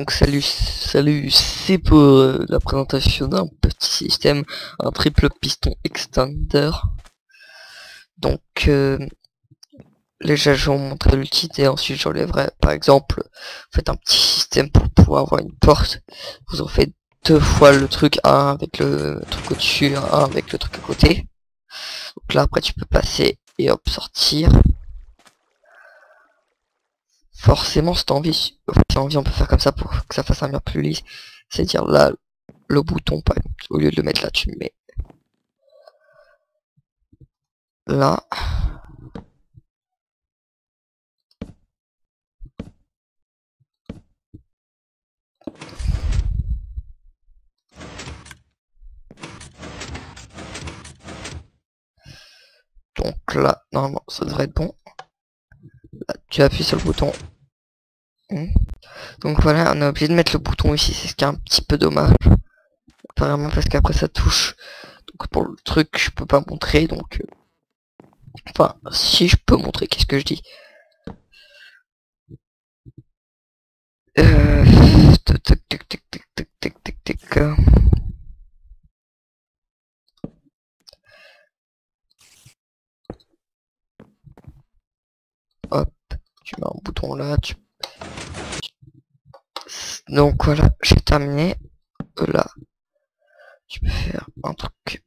Donc salut, c'est pour la présentation d'un petit système, un triple piston extender. Donc déjà je vais vous montrer l'utilité, ensuite j'enlèverai par exemple, faites un petit système pour pouvoir avoir une porte. Vous en faites deux fois le truc, un avec le truc au-dessus, un avec le truc à côté. Donc là après tu peux passer et hop sortir. Forcément si t'as envie, on peut faire comme ça pour que ça fasse un mur plus lisse. C'est-à-dire là, le bouton, par exemple, au lieu de le mettre là, tu le mets là. Donc là, normalement, ça devrait être bon. Là, tu appuies sur le bouton. Donc voilà, on est obligé de mettre le bouton ici, c'est ce qui est un petit peu dommage. Apparemment parce qu'après ça touche. Donc pour le truc, je peux pas montrer, donc... Enfin, si je peux montrer, qu'est-ce que je dis? Hop, tu mets un bouton là, donc voilà, j'ai terminé. Là, tu peux faire un truc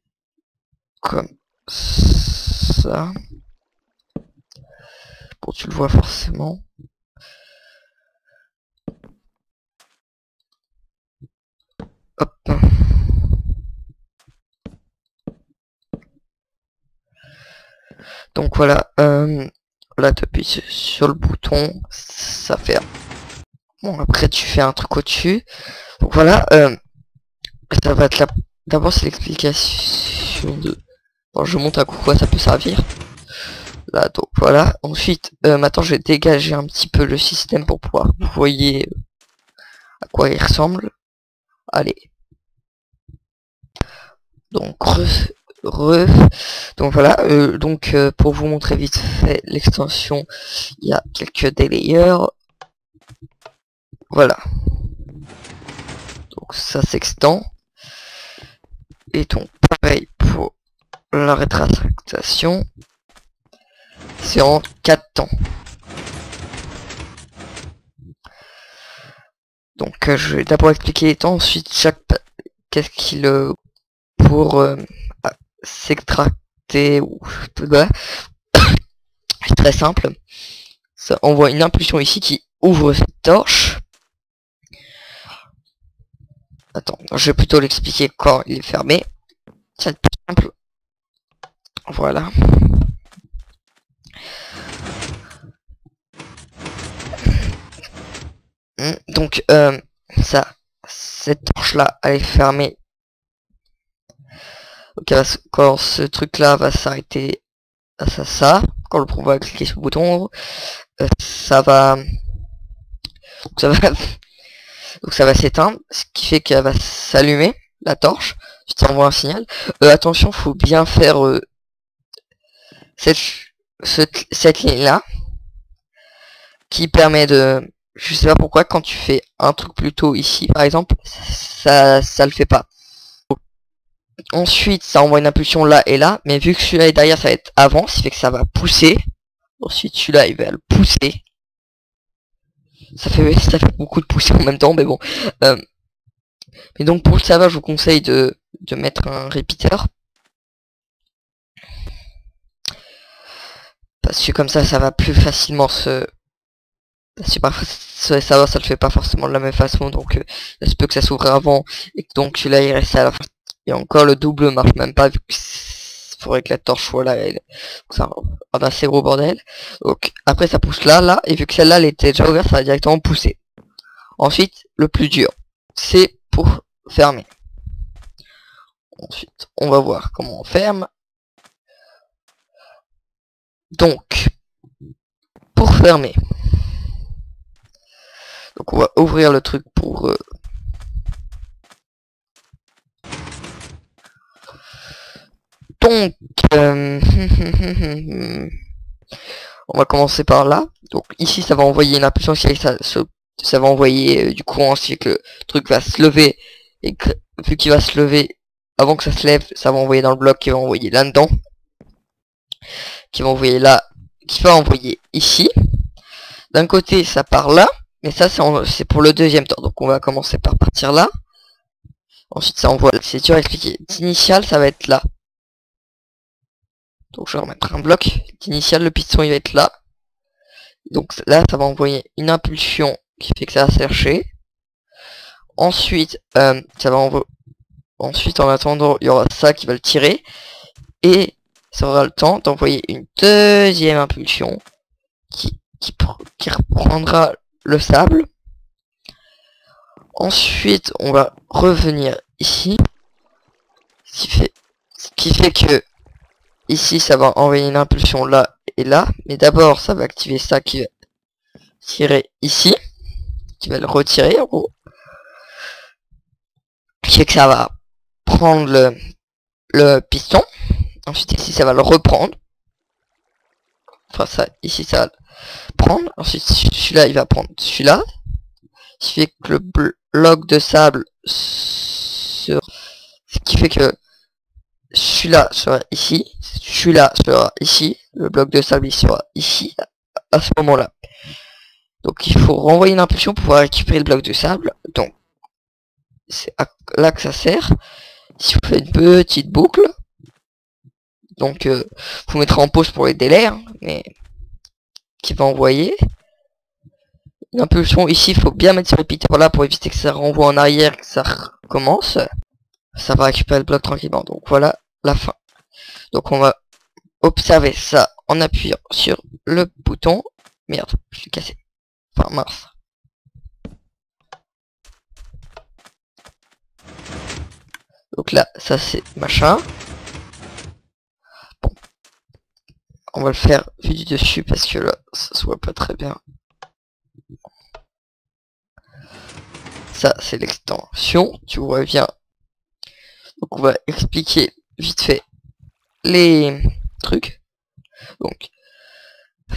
comme ça. Bon, tu le vois forcément. Hop. Donc voilà, là tu appuies sur le bouton, ça fait... Bon, après tu fais un truc au-dessus. Donc voilà, ça va être là. D'abord c'est l'explication de... Bon, je montre à quoi ça peut servir. Là, donc voilà. Ensuite, maintenant je vais dégager un petit peu le système pour pouvoir vous voyez à quoi il ressemble. Allez. Donc donc voilà, pour vous montrer vite fait l'extension, il y a quelques délayers. Voilà. Donc ça s'extend. Et donc pareil pour la rétractation. C'est en 4 temps. Donc je vais d'abord expliquer les temps, ensuite qu'est-ce qu'il pour s'extracter ou voilà. C'est très simple. Ça envoie une impulsion ici qui ouvre cette torche. Attends, je vais plutôt l'expliquer quand il est fermé. C'est plus simple. Voilà. Donc cette torche là elle est fermée. Donc quand ce truc là va s'arrêter à ça, quand le pro va cliquer sur le bouton, ça va donc ça va s'éteindre, ce qui fait qu'elle va s'allumer la torche. Je t'envoie un signal. Attention, faut bien faire cette ligne là qui permet de, je sais pas pourquoi, quand tu fais un truc plutôt ici par exemple, ça le fait pas. Ensuite ça envoie une impulsion là et là, mais vu que celui-là est derrière, ça va être avant, ce qui fait que ça va pousser. Ensuite celui-là il va le pousser. Ça fait beaucoup de pousser en même temps, mais bon. Mais donc pour le savoir, je vous conseille de mettre un répéteur. Parce que comme ça va plus facilement se... Parce que parfois, ça le fait pas forcément de la même façon, donc il se peut que ça s'ouvre avant, et que donc celui-là il reste à la fin. Et encore le double marche même pas, vu que faudrait que la torche soit là, ça un assez gros bordel. Donc après ça pousse là, et vu que celle-là elle était déjà ouverte, ça va directement pousser. Ensuite, le plus dur, c'est pour fermer. Ensuite, on va voir comment on ferme. Donc, pour fermer, donc on va ouvrir le truc pour... Donc, on va commencer par là. Donc ici, ça va envoyer une impulsion qui est ce ça va envoyer du courant, c'est que le truc va se lever, et que, vu qu'il va se lever avant que ça se lève, ça va envoyer dans le bloc qui va envoyer là-dedans, qui va envoyer là, qui va envoyer ici. D'un côté ça part là, mais ça c'est pour le deuxième temps, donc on va commencer par partir là. Ensuite ça envoie, c'est dur à expliquer, d'initial ça va être là. Donc je vais remettre un bloc d'initial, le piston il va être là. Donc là ça va envoyer une impulsion qui fait que ça va chercher. Ensuite ça va envoyer, ensuite en attendant il y aura ça qui va le tirer. Et ça aura le temps d'envoyer une deuxième impulsion qui reprendra le sable. Ensuite on va revenir ici, ce qui fait que ici ça va envoyer une impulsion là et là, mais d'abord ça va activer ça qui va tirer ici, qui va le retirer en gros, qui fait que ça va prendre le piston. Ensuite ici ça va le reprendre, enfin ça ici ça va le prendre. Ensuite celui-là il va prendre celui-là, ce qui fait que le bloc de sable ce qui fait que celui-là sera ici, celui-là sera ici, le bloc de sable il sera ici à ce moment-là. Donc il faut renvoyer une impulsion pour pouvoir récupérer le bloc de sable. Donc c'est là que ça sert. Si vous faites une petite boucle, donc vous mettrez en pause pour les délais, hein, mais qui va envoyer une impulsion ici. Il faut bien mettre ce répéteur là pour éviter que ça renvoie en arrière, que ça recommence. Ça va récupérer le bloc tranquillement. Donc voilà la fin. Donc on va observer ça en appuyant sur le bouton. Merde, je suis cassé. Enfin mince. Donc là, ça c'est machin. Bon. On va le faire vu du dessus parce que là, ça se voit pas très bien. Ça c'est l'extension, tu vois bien. Donc on va expliquer vite fait les trucs. Donc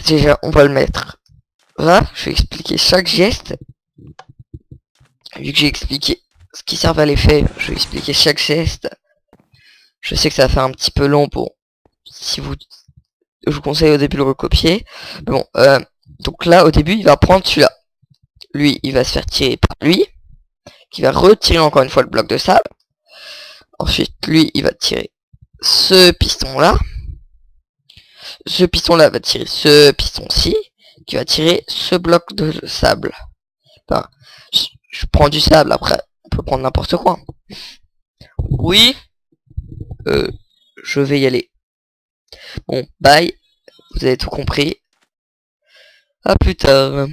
déjà on va le mettre là, je vais expliquer chaque geste. Vu que j'ai expliqué ce qui servait à l'effet, je vais expliquer chaque geste. Je sais que ça va faire un petit peu long pour si vous, je vous conseille au début de le recopier. Mais bon, donc là au début il va prendre celui-là. Lui il va se faire tirer par lui, qui va retirer encore une fois le bloc de sable. Ensuite lui il va tirer ce piston là. Ce piston là va tirer ce piston-ci, qui va tirer ce bloc de sable. Enfin, je prends du sable, après on peut prendre n'importe quoi. Oui, je vais y aller. Bon, bye, vous avez tout compris. À plus tard.